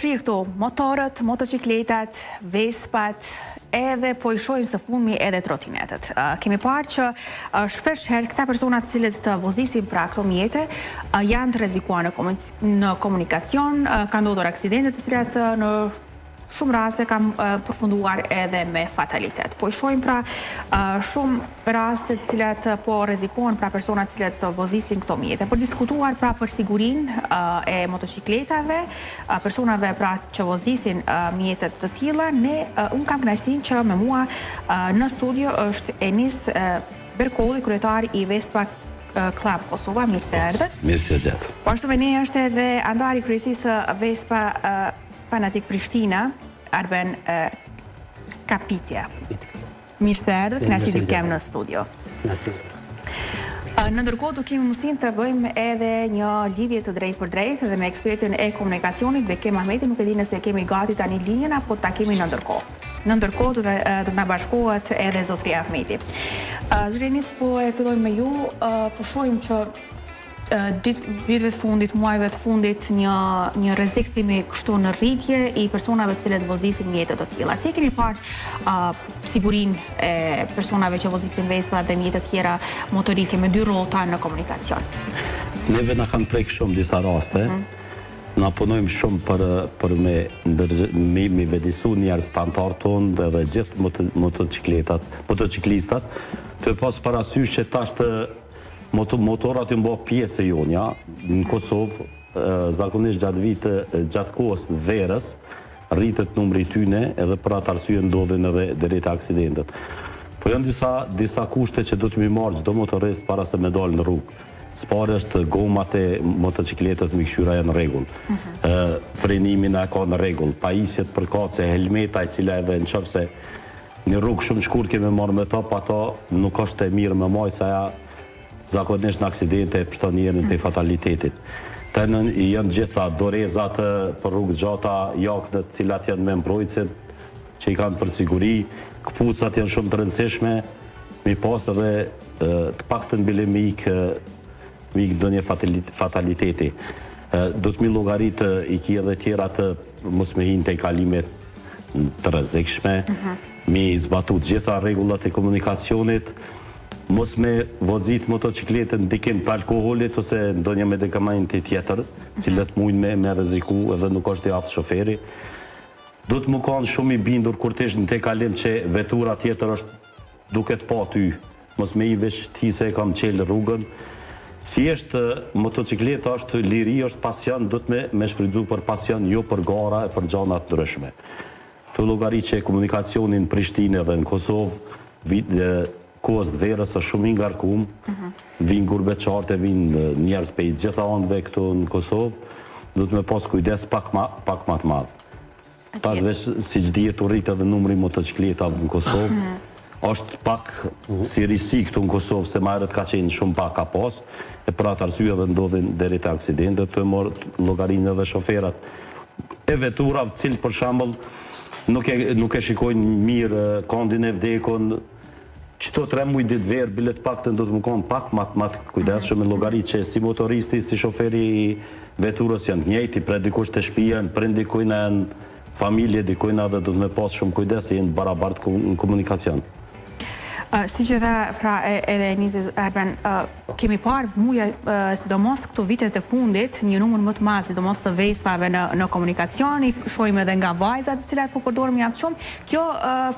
përfshirë këto motorët, motocikletat, vespat, edhe po i shohim së fundmi edhe trotinetet. Kemi parë që shpesh herë këta persona të cilët të vozisin pra këto mjete janë të rrezikuar në komunikacion, kanë ndodhur aksidente të cilat në shumë raste kam përfunduar edhe me fatalitet. Po i shohim pra shumë raste të cilat po rrezikohen pra persona të cilat të vozisin këto mjete. Për diskutuar pra për sigurinë e motocikletave, personave pra që vozisin mjetet të tilla, unë kam kënaqësinë që me mua në studio është Enis Berkolli, kryetar i Vespa Club Kosova. Mirë se erdhët. Mirë se gjatë. Po ashtu me ne është edhe antari i kryesisë Vespa Fanatik Prishtina, Arben Kapitja. Mirë se erdhët, kënaqësi të kem në studio. Në ndërkohë do kemi mundësinë të bëjmë edhe një lidhje të drejtë për drejtë dhe me ekspertin e komunikacionit Bekem Ahmeti, nuk e di nëse kemi gati tani linjën apo ta kemi në ndërkohë. Në ndërkohë do të na bashkohet edhe zotëria Ahmeti. Zotëria Enis, po e fillojmë me ju, po shohim që ditëve të fundit, muajve të fundit, një rrezik themi kështu në rritje i personave të cilët vozisin mjete të tilla. Si e keni parë sigurinë e personave që vozisin Vespa dhe mjete të tjera motorike me 2 rrota në komunikacion? Neve na kanë prek shumë disa raste. Na punojmë shumë për me vedisu njerëz stantar tonë edhe gjithë motociklistat të pas parasysh që tash të motorat i mbo pjesë e jonja në Kosovë, zakonisht gjatë kohës verës, rritet numri tyne edhe për atë arsye ndodhin edhe drejt aksidentet. Po janë disa kushte që do të mi marrë çdo motorist para se me dalë në rrugë. S'pari është gomat e motocikletës me këshyra janë në rregull. Frenimin e ka në rregull, pajisjet për kace, helmeta e cila edhe në qoftë se një rrugë shumë shkurt kemi marrë me to, pa to nuk është e mirë me majtë, sa ja zakonisht në aksidente e pështon njerën të fatalitetit. Tenën janë gjitha dorezat për rrugë gjata, jaknët cilat janë me mbrojtësit, që i kanë për siguri, këpucat janë shumë të rëndësishme, mi pas edhe të paktën bile me ikë do një fataliteti. Do të mi logaritë i ki edhe tjera të mos me hinë të i kalimet të rrezikshme, mi zbatu gjitha regullat e komunikacionit, mos me vozit motocikletën ndikim të alkoholit ose ndonjë medikamenti tjetër, cilët mujnë me rreziku edhe nuk është i aftë shoferi. Do të më kanë shumë i bindur kur të ishtë në te kalim që vetura tjetër është duket pa ty, mos me i vesh ti se e kam qelë rrugën. Thjesht motocikleta është liri, është pasion, do të me shfrydzu për pasion, jo për gara e për gjanat ndryshme. Të llogari që komunikacionin në Prishtinë dhe në Kosovë, kohës të verës është shumë i ngarkum, vinë gurbeqarte, vinë njerëz pe i gjitha anëve këtu në Kosovë, do të me pas kujdes pak ma të madhë. Tash vesh si që dihet u rritë edhe numri motocikletave në Kosovë, është pak si risi këtu në Kosovë, se marrët ka qenë shumë pak ka pas, e për atë arsye edhe ndodhin deri te aksidente, të e morë llogarinë edhe shoferat. E veturave cilë për shembull nuk e shikojnë mirë kondin e vdekun, qëto 3 muaj ditë verë, bilet pak të do të më konë pak matë kujdesshëm me llogaritë që si motoristi, si shoferi i veturës janë të njëjti, pre dikush të shtëpia, pre dikujna në familje, dikujna dhe do të me pas shumë kujdes, jenë barabartë në komunikacion. Si që tha, pra, edhe Enis Arben, kemi parë muja, sidomos këto vitet e fundit, një numër më të madh, sidomos të Vespave në komunikacion, shohim edhe nga vajzat të cilat po përdorim mjaft shumë. Kjo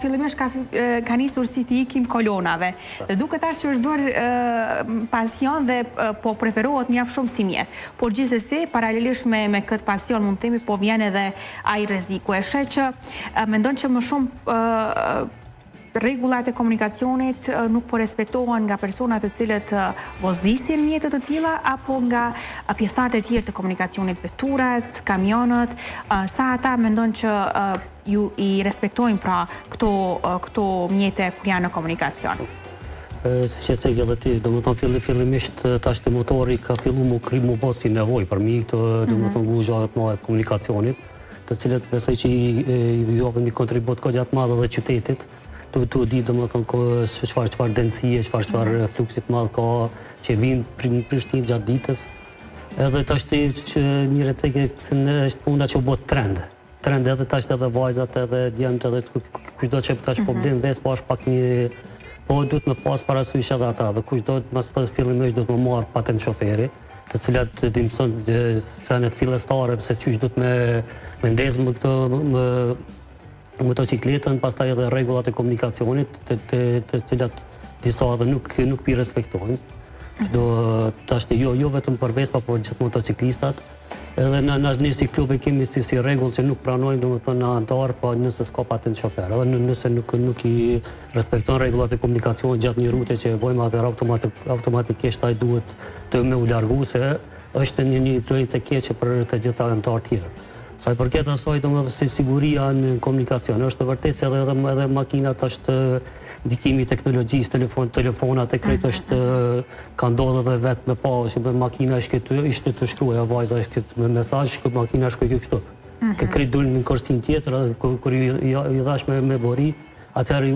fillimisht ka nisur si të ikim kolonave. Dhe duket tash që është bërë pasion dhe po preferohet mjaft shumë si mjet. Por gjithsesi, paralelisht me këtë pasion, mund të themi, po vjen edhe ai rreziku. E sheh që mendon që më shumë rregullat e komunikacionit nuk po respektohen nga personat e cilët vozisin mjete të tilla apo nga pjesëtarët e tjerë të komunikacionit, veturat, kamionët, sa ata mendon që ju i respektojnë pra këto mjete kur janë në komunikacion? Si që cekë edhe ti, do më thonë fillimisht tash të motori ka fillu mu bosi nevoj për mi këtë do më thonë guzhavet madhe të komunikacionit, të cilët besoj që i jopën një kontribut ka gjatë madhe dhe qytetit, të di do më thonë çfarë densije, çfarë fluksit madh ka që vinë në Prishtinë gjatë ditës. Edhe tash që një receke është puna që u bë trend. trend edhe tash edhe vajzat edhe djemët edhe kushdo që tash po blin Vespa është pak një po duhet me pas parasysh edhe ata dhe kushdo mas pas fillimisht duhet me marr patent shoferi, të cilat di mëson senet fillestare pse çysh duhet me ndezë me këto motocikletën, pastaj edhe rregullat e komunikacionit të cilat disa edhe nuk pi respektojnë. Do tash jo vetëm për Vespa, por gjithë motociklistat. Edhe në si klube kemi si rregull që nuk pranojmë domethënë në antar, po nëse s'ka patent shofer. Edhe nëse nuk i respekton rregullat e komunikacionit gjatë një rute që e bojmë atëherë automatikisht ai duhet të me u largu se është një influencë e keqe për të gjitha anëtarët tjerë. Sa i përket asaj domethënë si siguria në komunikacion, është vërtet se edhe makinat është ndikimi i teknologjisë, telefonat e krejt është ka ndodhur edhe vetë me pa, që makina ishte të shkruaja vajza është me mesazh, që makina shkoi kështu. Që krejt dulin në korsin tjetër, kur i dhash me bori, atëherë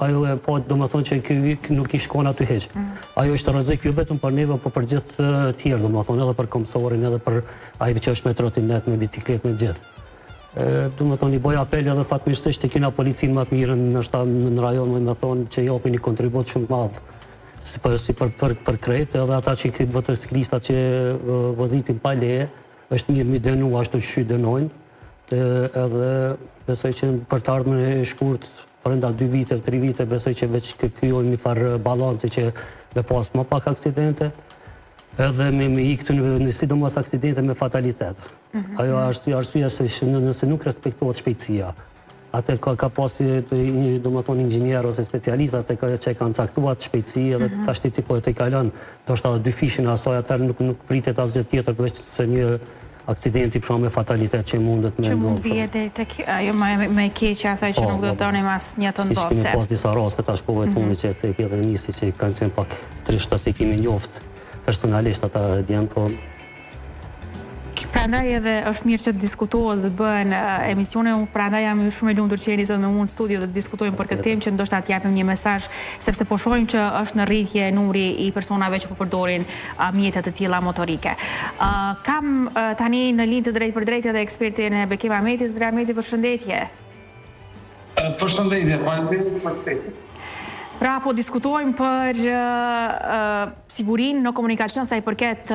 ajo e po domethënë që nuk i shkon aty hiç. Ajo është rrezik jo vetëm për neve, por për gjithë tjerë, domethënë edhe për komsorin, edhe për ai që është me trotinet, me bicikletë, me gjithë. Domethënë i bëj apel edhe fatmirësisht të kena policinë më të mirën në rajon, më thonë që japin një kontribut shumë të madh si për krejt, edhe ata që motociklistat që vozitin pa leje, është mirë mi dënu ashtu që dënojnë, edhe besoj që për të ardhmen e shkurt brenda 2 vite, 3 vite, besoj që veç krijojmë një farë balanci që me pas më pak aksidente, edhe me iktu në sidomos aksidente me fatalitet. Ajo është arsyeja se nëse nuk respektohet shpejtësia, atë ka pasi domethënë inxhinier ose specialistat që kanë caktuar shpejtësi edhe tash ti po të kalon, ndoshta 2 fishin e asaj atëherë nuk pritet asgjë tjetër veç se një aksidenti për shkak me fatalitet që mundet me ndodhur. Që mund vijete tek ajo më e keqe asaj që nuk do të donim asnjë të ndodhte. Si kemi pas disa raste tash kohë të fundit që cek edhe nisi që kanë qenë pak trishta se kemi njoft personalisht ata djem, po prandaj edhe është mirë që të diskutohet dhe të bëhen emisione, prandaj jam shumë e lumtur që jeni sot me unë në studio dhe të diskutojmë për këtë temë që ndoshta të japim një mesazh, sepse po shohim që është në rritje numri i personave që po përdorin mjete të tilla motorike. Kam tani në linjë të drejtë për drejtë edhe ekspertin e Bekim Ahmetit. Zotri Ahmeti, përshëndetje. Përshëndetje, faleminderit për ftesën. Pra, po diskutojmë për sigurinë në komunikacion sa i përket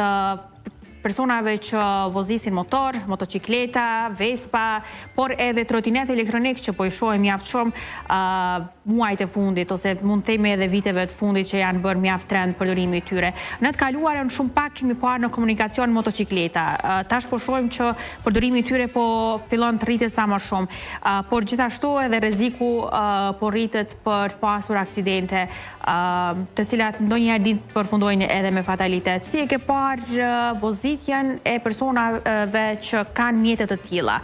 personave që vozisin motor, motocikleta, Vespa, por edhe trotinet elektronik që po i shohim mjaft shumë muajt e fundit, ose mund të themi edhe viteve të fundit që janë bërë mjaft trend përdorimi i tyre. Në të kaluarën shumë pak kemi parë në komunikacion motocikleta. Tash po shohim që përdorimi i tyre po fillon të rritet sa më shumë, por gjithashtu edhe rreziku po rritet për të pasur aksidente, të cilat ndonjëherë din të përfundojnë edhe me fatalitet. Si e ke parë vozitjen e personave që kanë mjete të tilla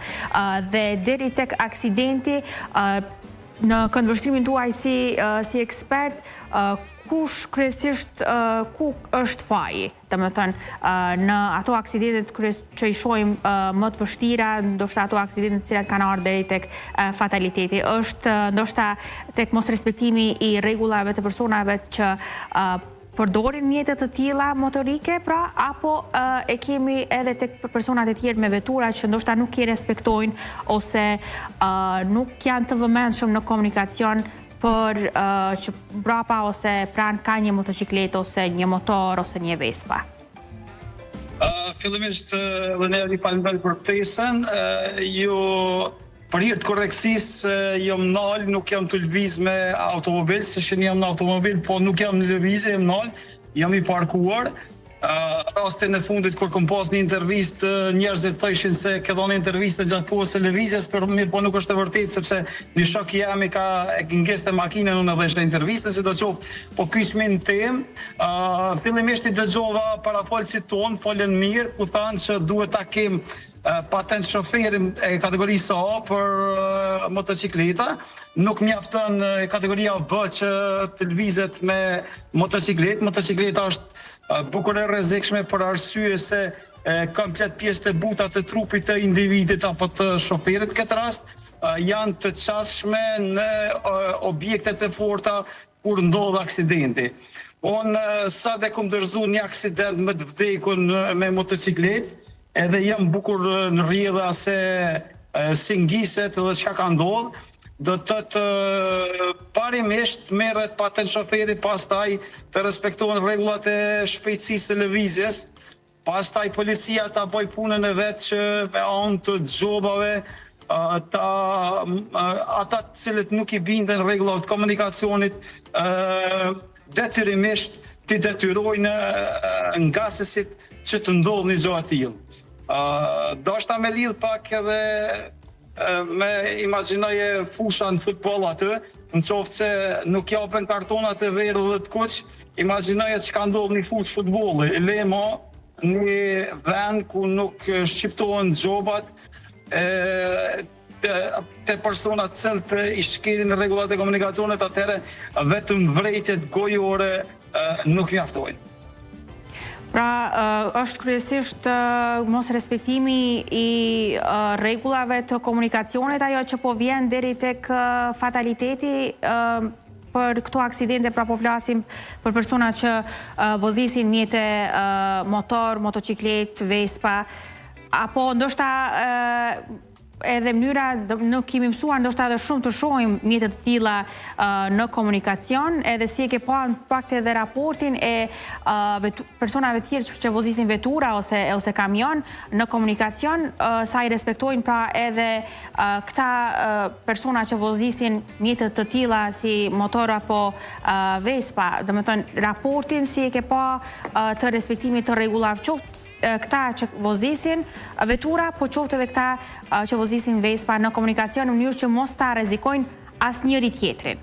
dhe deri tek aksidenti, në këndvështrimin tuaj si ekspert, kush kryesisht ku është faji, domethënë në ato aksidentet që i shohim më të vështira, ndoshta ato aksidentet të cilat kanë ardhur deri tek fataliteti, është ndoshta tek mosrespektimi i rregullave të personave që përdorin mjete të tilla motorike, pra, apo e kemi edhe tek personat e tjerë me vetura që ndoshta nuk i respektojnë ose nuk janë të vëmendshëm në komunikacion për që brapa ose pranë ka një motocikletë ose një motor ose një Vespa. Fillimisht dhe ne falenderoj për ftesën. Për hir të korrektsisë, jam nal, nuk jam të lëviz me automobil, se që jam në automobil, po nuk jam në lëvizje, jam nal, jam i parkuar. Rastin e fundit, kur kom pas një intervistë, njerëzit thëshin se ke dhënë intervistë gjatë kohës së lëvizjes, por mirë, po nuk është e vërtetë, sepse një shok jam ka ngeste makinën unë edhe në intervistë, sidoqoftë, po ky është në temë. Fillimisht i dëgjova parafolësit tonë, folën mirë, u thanë që duhet ta kem patent shoferin e kategorisë A për motocikleta, nuk mjafton kategoria B që të lëvizet me motocikletë. Motocikleta është bukur e rrezikshme për arsye se komplet pjesët e buta të trupit të individit apo të shoferit këtë rast janë të qasshme në objektet e forta kur ndodh aksidenti. Unë sa dhe kom dërzu një aksident me të vdekun me motocikletë, edhe jam bukur në rrjedha se si ngiset dhe çka ka ndodhur, do të parimisht merret patent shoferi, pastaj të respektohen rregullat e shpejtësisë së lëvizjes, pastaj policia ta bëj punën e vet që me anë të xhobave ata të cilët nuk i bindën rregullave të komunikacionit detyrimisht të detyrojnë ngacësit që të ndodhë një gjë tillë. Do shta me lidh pak edhe me imagjinoje fusha në futboll aty, në qoftë se nuk japen kartonat e verë dhe të kuq, imagjinoje që ka ndodhë një fush futbolli, lemo një vend ku nuk shqiptohen gjobat, të personat cilët i shkelin rregullat e komunikacionit, atëherë vetëm vrejtjet gojore nuk mjaftojnë. Pra, është kryesisht mos respektimi i rregullave të komunikacionit ajo që po vjen deri tek fataliteti për këto aksidente, pra po flasim për persona që vozisin mjete motor, motociklet, Vespa, apo ndoshta edhe mënyra nuk kemi mësuar ndoshta edhe shumë të shohim mjete të tilla në komunikacion, edhe si e ke pa në fakt edhe raportin e personave tjerë që vozisin vetura ose kamion në komunikacion, sa i respektojnë pra edhe këta persona që vozisin mjete të tilla si motor apo Vespa, domethënë raportin si e ke pa të respektimit të rregullave, qoftë këta që vozisin vetura, po qoftë edhe këta që vozisin Vespa në komunikacion në mënyrë që mos ta rrezikojnë asnjëri tjetrin.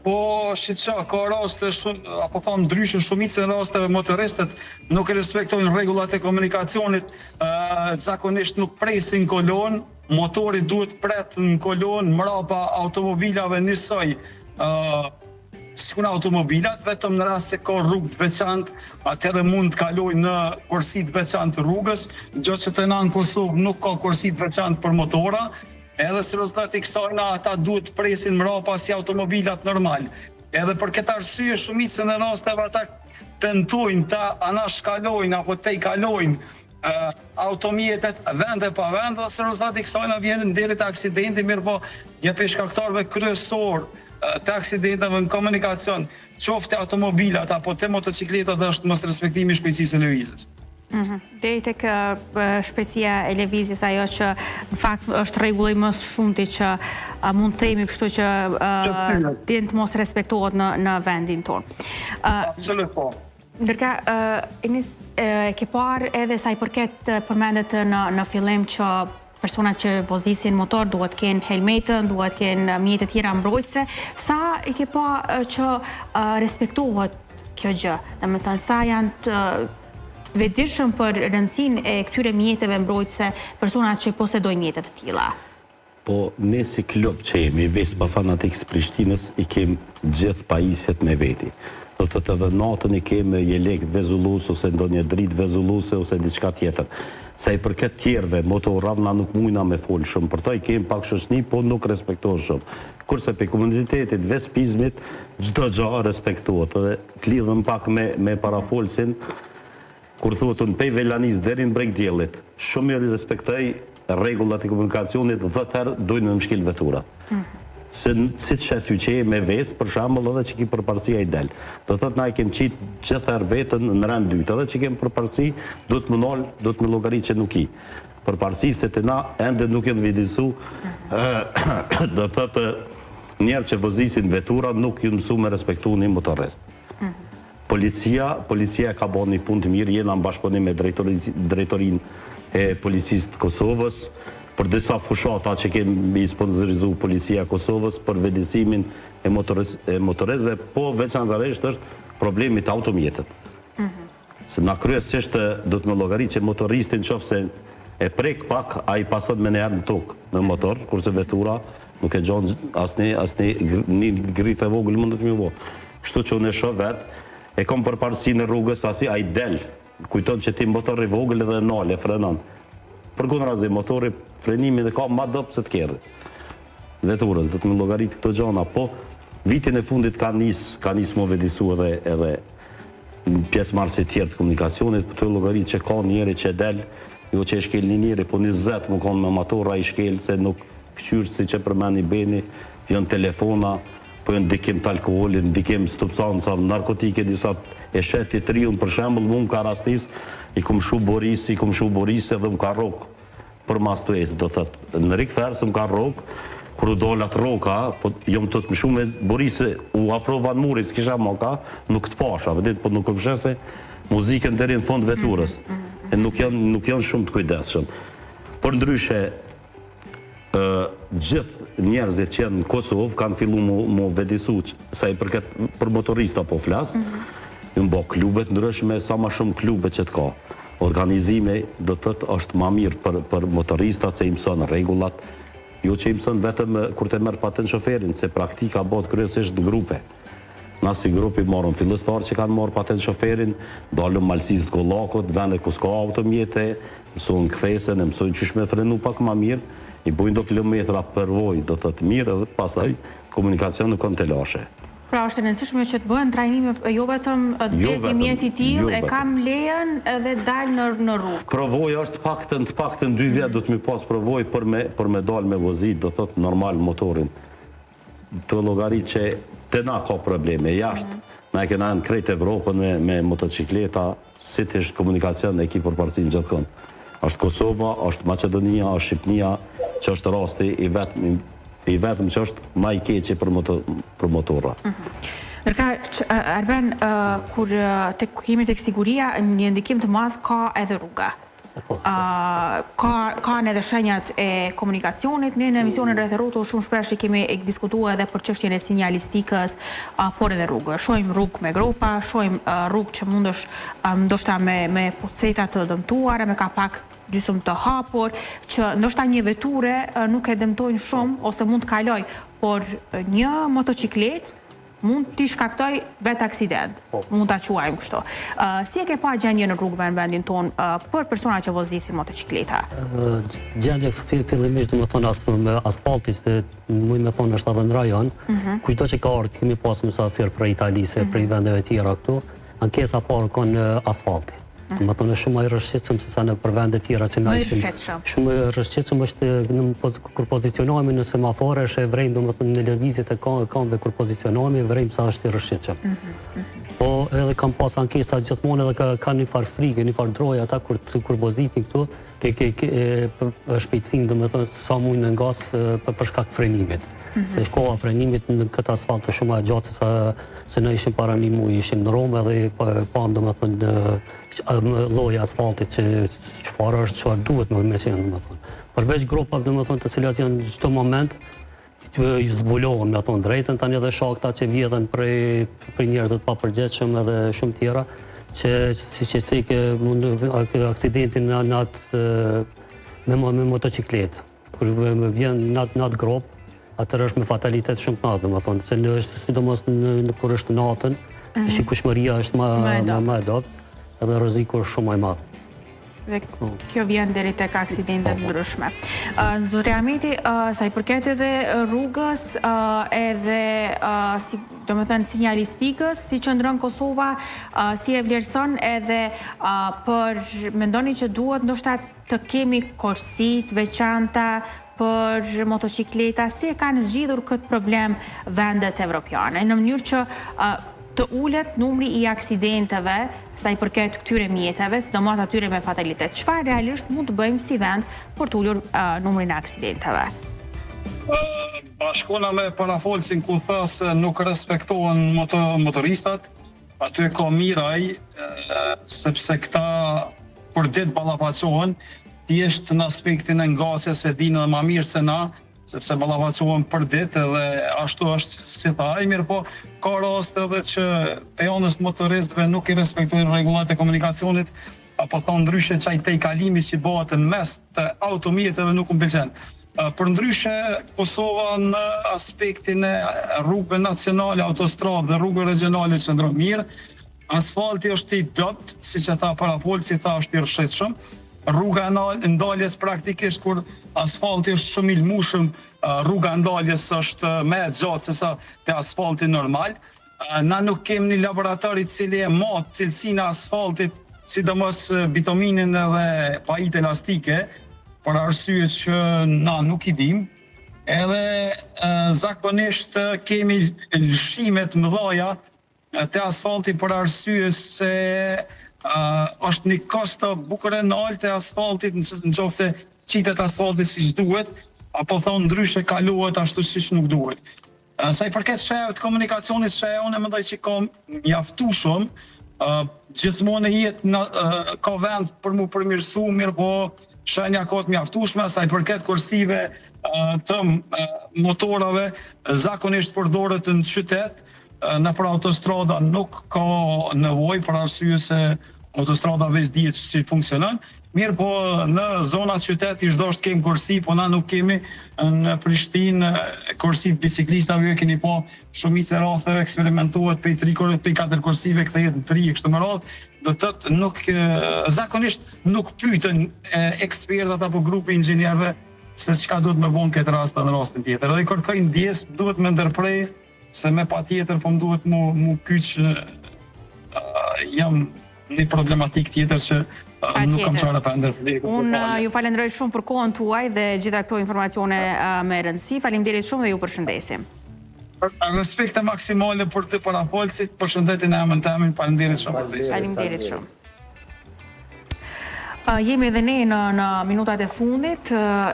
Po, shitësha, ka raste shumë, apo thonë ndryshë shumicën e rasteve motoristët nuk respektojnë rregullat e komunikacionit, zakonisht nuk presin kolon, motori duhet pret në kolon, mrapa automobilave njësoj, sikur automobilat, vetëm në rast se ka rrugë të veçantë, atëherë mund të kalojnë në kursi të veçantë të rrugës, gjë që të na në Kosovë nuk ka kursi të veçantë për motora, edhe si rezultat i kësajna ata duhet të presin mrapa si automobilat normal. Edhe për këtë arsye shumicën e rasteve ata tentojnë ta anashkalojnë apo te i kalojnë automjetet vende pa vend, dhe si rezultat i kësajna vjen deri te aksidenti, mirë po jepi shkaktarëve kryesor të aksidenteve në komunikacion, qoftë automobilat apo të motocikletat, dhe është mos respektimi shpejtësisë e lëvizjes. Deri tek shpejtësia e lëvizjes, ajo që në fakt është rregulli më shumti që mund të themi kështu që të mos respektohet në vendin tonë. Absolutisht po. Ndërka, Enis, ke parë edhe sa i përket përmendet në fillim që personat që vozisin motor duhet kenë helmetën, duhet kenë mjete tjera mbrojtëse, sa i ke pa që respektohet kjo gjë? Domethënë, sa janë të vetëdijshëm për rëndësinë e këtyre mjeteve mbrojtëse personat që posedojnë mjete të tilla? Po, ne si klub që jemi, Vespa Fanatikës Prishtinës, i kem gjithë pajisjet me veti. Do të të dhe natën i kemë jelek vezullus, ose ndonjë dritë vezulluse, ose diçka tjetër. Sa i përket tjerve, motorav na nuk mujna me folë shumë, për to i kemë pak shoqni, po nuk respektohet shumë. Kurse për komunitetit, vespizmit, çdo gjë respektohet, dhe të lidhëm pak me parafolsin, kur thotën pej Velanis deri në Bregdjellit, shumë i respektoj rregullat e komunikacionit, 10 herë dojnë me mshkil veturat. Si që ty që e me vesë, për shambull edhe që ki përparësia i del. Do të na i kem qitë gjithar vetën në rend dytë, edhe që kem përparësi, do të më nolë, do të më logarit që nuk i. Përparësi se të na ende nuk jenë vidisu, do të të njerë që vozisin vetura nuk ju mësu me respektu një motorist. Policia ka bo një punë të mirë, jena në bashkëpunim me drejtorin e policisë të Kosovës, për disa fushata që kemi sponsorizu Policia Kosovës për vedisimin e motoristëve, po veçanërisht është problemi të automjetet. Se na kryesisht do të më llogarit që motoristin qoftë se e prek pak, a i pasot me njerë në tokë me motor, kurse vetura nuk e gjonë asni një gritë e vogël mund të më bo. Kështu që unë e shoh vetë, e kom përparësi në rrugës asi, a i del, kujton që ti motor i vogël edhe nale, frenon. Për kundrazi, motori frenimin dhe ka ma dopë se të kjerë. Veturës, do të më llogarit këto gjona, po vitin e fundit ka nis më vedisu edhe në pjesë marrësit tjerë të komunikacionit, për të llogarit që ka njeri që del jo që e shkel një njëri, po 20 më konë me motora i shkel, se nuk këqyrë si që përmen i beni, janë telefona, po janë ndikim të alkoholin, ndikim stupsanca, narkotike, disa e shetit riun, për shembull, mu më ka rastis, i kom shu Boris edhe më ka rok, për mas të esë, do thëtë, në rikëferë se më ka rok, kër u dollat roka, po jom të të më shumë me Borise, u afro Van Muri, s'kisha moka, nuk të pasha, po nuk këpshese muzikën deri në fund veturës, e nuk janë shumë të kujdesshëm. Por ndryshe, gjithë njerëzit që janë në Kosovë kanë fillu mu vedisu sa i përket për motorista po flasë, ju mbo klubet ndryshme, sa ma shumë klubet që të ka. Organizime do të thëtë është ma mirë për motoristat, se i mëson regullat, jo që i mëson vetëm kur të merë patent shoferin, se praktika bëhet kryesisht në grupe. Na si grupi morën fillestar që kanë morë patent shoferin, dalëm malësis të gollakot, vende ku s'ka automjete, mësojnë kthesën, mësojnë qysh me frenu pak ma mirë, i bujnë do kilometra përvoj, do të të mirë, edhe pasaj komunikacion në konë të lashe. Pra është e rëndësishme që të bëhen trajnime, jo vetëm të vetë mjeti tilë, e kam lejen edhe dalë në rrugë. Provoj është paktën 2 vjetë do të mi pas provoj për me dalë me vozit, do thëtë normal motorin. Të logari që të na ka probleme, jashtë, na e kena në krejt Evropën me motocikleta, si të ishtë komunikacion e ki për parësin gjithë kënë. Është Kosova, është Macedonia, është Shqipnia, që është rasti i vetëm që është ma i keqi për motora. Nërka, Arben, kur të kemi të siguria, një ndikim të madh ka edhe rruga. Ka në edhe shenjat e komunikacionit, në emisionin rreth rrotës shumë shpesh i kemi diskutuar edhe për çështjen e sinjalistikës, por edhe rrugë. Shohim rrugë me gropa, shohim rrugë që mundesh ndoshta me poceta të dëmtuara, me kapak gjysmë të hapur, që ndoshta një veture nuk e dëmtojnë shumë ose mund të kaloj, por një motociklet mund t'i shkaktoj vetë aksident, mund t'a quajmë kështu. Si e ke pa gjendje në rrugëve në vendin tonë për persona që vozisin motocikleta? Gjendje fillimisht, do më thonë, me asfaltit, muj me thonë është edhe në rajon, kushdo që ka ardhur kemi pas mysafir për Italisë, për vendeve tjera këtu, ankesa parë kanë asfalti. Do më thonë shumë ai rrëshqetshëm se sa në për vende tjera që na ishim. Shumë rrëshqetshëm është kur pozicionohemi në semafore, është e vrejmë do më thonë në lëvizjet e kamve kur pozicionohemi, vrejmë sa është i rrëshqetshëm. Po edhe kam pas ankesa gjithmonë edhe ka një farë frikë, një farë droje ata kur vozitin këtu, shpejtësinë do më thonë sa mujnë në ngas për shkak frenimit. Se shkoha frenimit në këtë asfalt të shumë e gjatë se në ishim para një muj, ishim në Rome dhe pam do më thënë loja asfaltit që qëfar është qëfar duhet me qenë do më thënë. Përveç gropat do më thënë të cilat janë në çdo moment, zbulohen me thonë drejtën, tani edhe shakta që vjedhen për njerëzit pa përgjegjshëm edhe shumë tjera, që si që cike aksidentin në atë me motociklet, kur vjen në atë grop, atër është me fatalitet shumë të natë, më thonë, se në është sidomos kur është natën, shikueshmëria është ma e dobët, edhe rreziku është shumë më i madh. Dhe kjo vjen deri tek aksidentet ndryshme. Zotri Ahmeti, sa i përket edhe rrugës, edhe do të thënë sinjalistikës, si qëndron Kosova, si e vlerëson edhe mendoni që duhet ndoshta të kemi korsit veçanta për motocikleta, si e kanë zgjidhur këtë problem vendet evropiane, në mënyrë që të ullet numri i aksidenteve, sa i përket këtyre mjeteve, sidomos atyre me fatalitet. Çfarë realisht mund të bëjmë si vend për të ullur numrin e aksidenteve? Bashkona me parafolësin ku tha se nuk respektohen motoristat, aty ka miraj, sepse këta për ditë ballafacohen, thjesht në aspektin e ngasjes e dinë më mirë se na, sepse ballafacohen për ditë dhe ashtu është si tha ai, mirë po ka raste edhe që pejonës motoristëve nuk i respektojnë rregullat e komunikacionit, apo thonë ndryshe që ai tejkalimi që bëhet në mes të automjeteve nuk më pëlqen. Për ndryshe, Kosova në aspektin e rrugëve nacionale, autostradë dhe rrugëve regionale që ndron mirë, asfalti është i dopt, siç e tha parafolësi, tha është i rrëshqetshëm. Rruga ndaljes praktikisht kur asfalti është shumë i lmushëm, rruga ndaljes është më e gjatë se sa te asfalti normal. Na nuk kemi një laborator i cili e mat cilësinë e asfaltit sidomos bituminin dhe pajit elastike, për arsye që na nuk i dim, edhe zakonisht kemi lëshimet mëdhaja të asfalti për arsye se është një kosto bukur e lartë e asfaltit, nëse qitet asfalti siç duhet, apo thonë ndryshe kaluhet ashtu siç nuk duhet. Sa i përket sheheve të komunikacionit, unë mendoj që ka mjaftuar, gjithmonë në jetë ka vend për mu përmirësu, mirë po shenja ka të mjaftueshme, sa i përket kursive të motorave, zakonisht përdoret në qytet, në për autostrada nuk ka nevojë për arsye se autostrada veç dihet si funksionon. Mirë po në zonat qytet i çdo kemi kursi, po na nuk kemi në Prishtinë kursi biciklistave, keni po shumicë rasteve eksperimentohet pe 4 kursive kthehet në 3 kështu me radhë. Do të thotë nuk zakonisht nuk pyeten ekspertat apo grupi inxhinierëve se çka duhet më bën këtë rast në rastin tjetër. Dhe kërkojnë ndjes, duhet më ndërprej se me patjetër po më duhet mu kyç jam një problematik tjetër që nuk kam çfarë pa ndërprer. Unë ju falenderoj shumë për kohën tuaj dhe gjitha këto informacione me rëndësi. Faleminderit shumë dhe ju përshëndesim. Respekte maksimale për të parafolësit, përshëndetin e emën të emin, faleminderit shumë. Faleminderit shumë. Jemi edhe ne në minutat e fundit,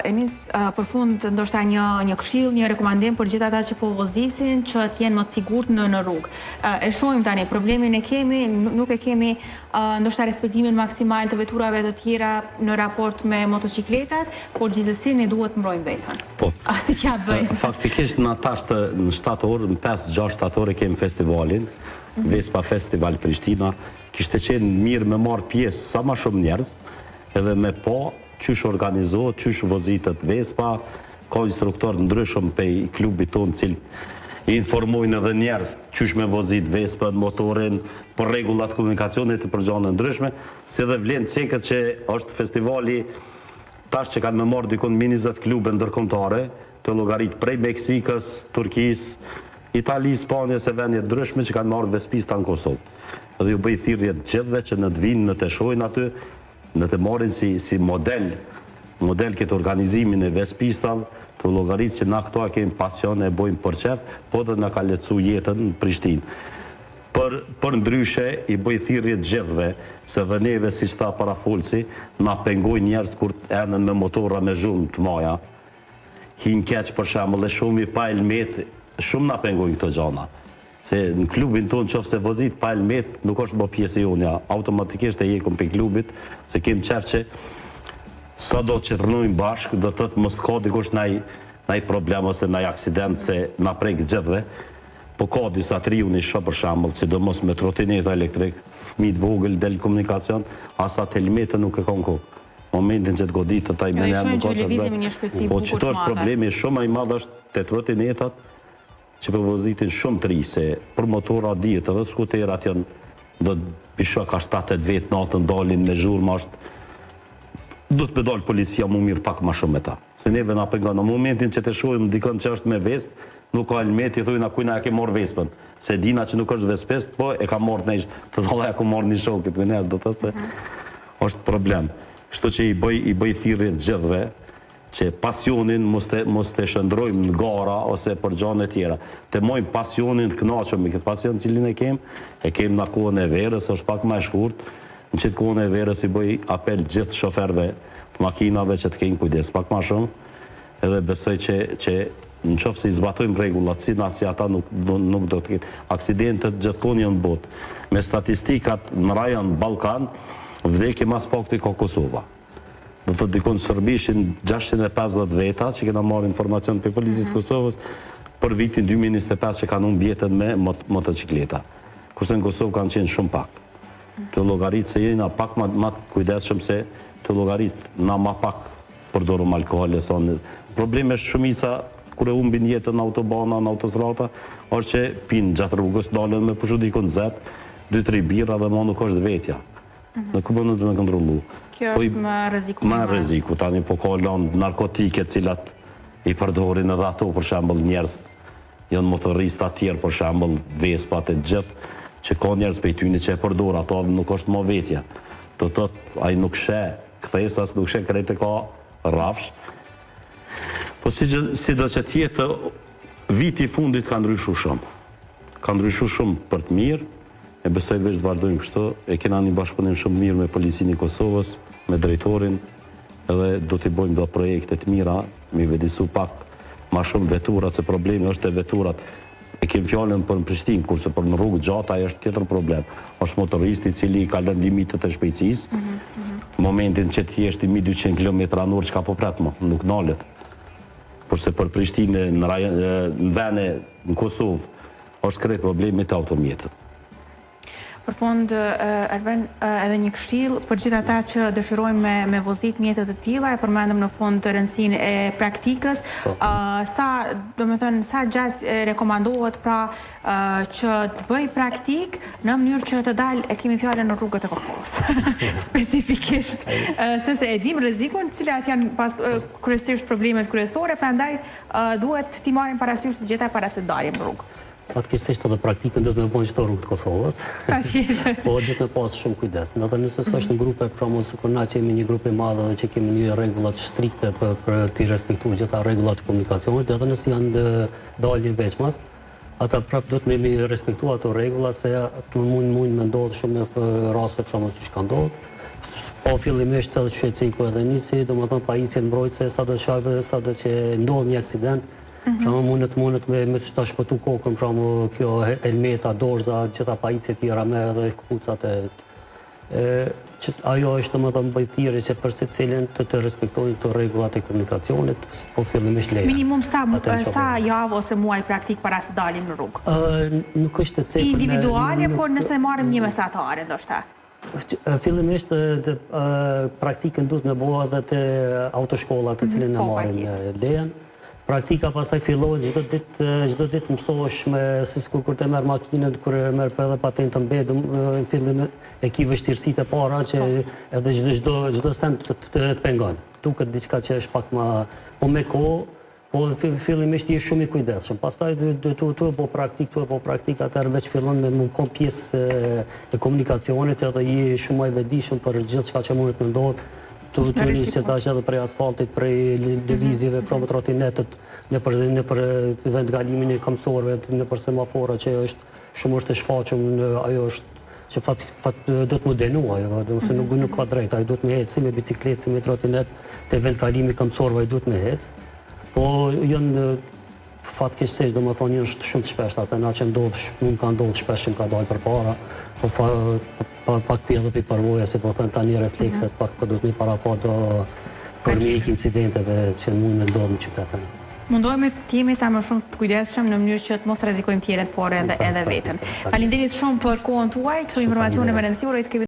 Enis, për fund ndoshta një këshill, një rekomandim për gjithë ata që po vozisin që të jenë më të sigurt në rrugë. E shohim tani, problemin e kemi, nuk e kemi ndoshta respektimin maksimal të veturave të tjera në raport me motocikletat, por gjithsesi ne duhet të mbrojmë veten. Po. Si t'ja bëjmë? Faktikisht në shtator, në 5-6 shtatore kemi festivalin, Vespa Festival Prishtina, kishte qenë mirë me marrë pjesë sa më shumë njerëz, edhe me po qysh organizohet, qysh vozitet Vespa, ka instruktor ndryshëm pej klubit tonë cilë informojnë edhe njerëz qysh me vozit Vespa në motorin, për rregullat komunikacionit të përgjane ndryshme, si edhe vlen ceket që është festivali tash që kanë me marrë dikon 20 klube ndërkombëtare, të llogarit prej Meksikës, Turqisë, Itali, Spanjës e vendjet ndryshme që kanë marrë vespista në Kosovë. Dhe ju bëj thirrje të gjithëve që në të vinë, në të shohin aty, në të marrin si model këtë organizimin e vespistav, të llogarit që na këto kemi pasion e bojmë për qef, po dhe na ka lehtësu jetën në Prishtinë. Për ndryshe i bëj thirrje të gjithëve, se dhe neve, si që tha parafolsi, na pengojnë njerëz kur enën me motora me zhurmë të maja, hinë keq për shembull dhe shumë i pa helmet, shumë na pengojnë këto gjana. Se në klubin tonë qofë se vozit pa helmet nuk është bë pjesë e jonja, automatikisht e jekum për klubit, se kem qef që sa do që të rënojmë bashkë, do të thëtë mos ka dikush naj problem ose naj aksident se na prek gjithve, po ka disa triu një shë për shambull, sidomos me trotineta elektrik, fëmijët vogël del komunikacion, asa të helmetën nuk e kanë kohë. Momentin që të godit të taj mener nuk ka që të bëjë. Po që to është problemi shumë i madh është të trotinetat, që për vozitin shumë të ri, se për motora dihet edhe skuterat janë do të pisha ka 7-8 vetë natën dalin me zhurmë është do të pedal policia mu mirë pak ma shumë me ta. Se neve na pengon në momentin që të shohim dikën që është me vesp, nuk ka helmet, i thujna kujna e ke marrë vespën. Se dina që nuk është vespest, po e ka marrë nejsh, të dhalla e ku marrë një shokit me njerë, do të se është problem. Kështu që i bëj thirrje gjithëve, që pasionin mos të shëndrojmë në gara ose për gjane tjera. Të mojmë pasionin të kënaqëm me këtë pasion cilin e kem në kohën e verës, është pak më e shkurt, në qëtë kohën e verës i bëj apel gjithë shoferve të makinave që të kenë kujdes pak më shumë, edhe besoj që në qofë se i zbatojmë regullat, si ata nuk do të ketë aksidentet gjithkohën janë botë. Me statistikat në rajon Ballkan, vdekje mas pakti ka Kosova. Do të dikon Sërbishin 650 veta që kena marrë informacion për policisë Kosovës për vitin 2025 që kanë unë bjetën me motocikleta. Kurse në Kosovë kanë qenë shumë pak. Të llogarit se jena pak ma kujdesshëm se të llogarit na ma pak përdorëm alkohol e sonë. Probleme shumica kur e humbin jetën në autobana, në autostrada, është që pinë gjatë rrugës dalën me pushu dikon 2-3 birra dhe ma nuk është vetja. Në ku bënë të me kontrolu. Kjo është më rreziku. Më rreziku, tani po ka lanë narkotike cilat i përdorin edhe ato, për shembull njerëz, janë motorista tjerë, për shembull Vespat e gjithë, që ka njerëz për i tyni që e përdor ato, nuk është më vetja. do të thotë ai nuk sheh kthesas, nuk sheh krejt e ka rrafsh. Po si do që tjetë, viti i fundit ka ndryshu shumë. Ka ndryshu shumë për të mirë, e besoj veç të vazhdojmë kështu, e kena një bashkëpunim shumë mirë me policinë e Kosovës, me drejtorin, edhe do t'i bojmë do projekte të mira, mi vedisu pak ma shumë veturat, se problemi është e veturat. E kem fjallën për në Prishtinë, kurse për në rrugë gjata ajo është tjetër problem. Është motoristi cili ka lënë limitet e shpejtësisë, momentin që ti jeshtë 1200 km/h çka po pret më, nuk nalet. Kurse për Prishtinë në vene në Kosovë është krejt problemi të automjetët. Për fund, Erben, edhe një këshill për gjithë ata që dëshirojmë me vozit mjetët të tilla, e përmendëm në fund të rëndësinë e praktikës, sa gjatë rekomandohet pra që të bëj praktik në mënyrë që të dalë, e kemi fjalën, në rrugët e Kosovës. Specifikisht, sepse e dim rrezikun, cilat janë pas kryesisht problemet kryesore, prandaj duhet t'i marrim parasysh të gjitha para se dalim në rrugë. Fatkesisht edhe praktikën do të me bëjnë qëto rrugë të Kosovës, po do të me pasë shumë kujdes. Në dhe nëse është në grupe, pra mos kur na që jemi një grupe madhe dhe që kemi një regullat strikte për t'i respektu gjitha regullat të komunikacionit, edhe nëse janë dalin veçmas, ata prap do të me respektu ato regullat, se mund me ndodhë shumë në raste pra mos që ka ndodhë. Po fillimisht edhe qytësiku edhe nisi, do më thonë pajisje në mbrojtëse, sa do që ndodhë një aksident, pra më mundet me të shta shpëtu kokën, pra më kjo helmeta, dorza, gjitha pajisje tjera me edhe këpucat ajo është më dhe mbajthire që për se cilin të respektojnë të regullat e komunikacionit, po fillimisht leja. Minimum sa javë ose muaj praktik para se dalim në rrugë? Nuk është të cepër... Individuale, por nëse marim një mesatare, ndoshta? Fillimisht praktikën duhet me bëha edhe të autoshkollat të cilin e marim lejen. Praktika pastaj fillohet çdo ditë mësohesh me si kur të merr makinën, kur merr edhe patentën B, në fillim e ki vështirësitë e para që edhe çdo send të pengon. Duket diçka që është pak më po me kohë, po fillimisht je shumë i kujdesshëm. Pastaj tu e po praktik, atëherë veç fillon me më kom pjesë e komunikacionit edhe je shumë më i vetëdijshëm për gjithçka që mundet të ndodhë. Tu nisë tash edhe prej asfaltit, prej lëvizjeve, pra me trotinetët, në për vendgalimin e kamësorëve, në për semafora që shumë është e shfaqëm, ajo është që do të më denu, se nuk ka drejt, ajo do të me hecë, si me bicikletë, si me trotinet, të vendgalimi kamësorëve, ajo do të me hecë. Po janë fatkeqësisht, do më thonë, janë shumë të shpeshta, atë na që nuk ka ndodhë shpesh që më ka dalë për para, pak pjellë për përvoja, si po thënë tani reflekset, pak për do të një parapat për mjek incidenteve që mund me ndodhë në qytetën. Mundohemi të jemi sa më shumë të kujdesshëm në mënyrë që të mos rrezikojmë tjerët, por edhe veten. Faleminderit shumë për kohën tuaj, këto informacione më rëndësishme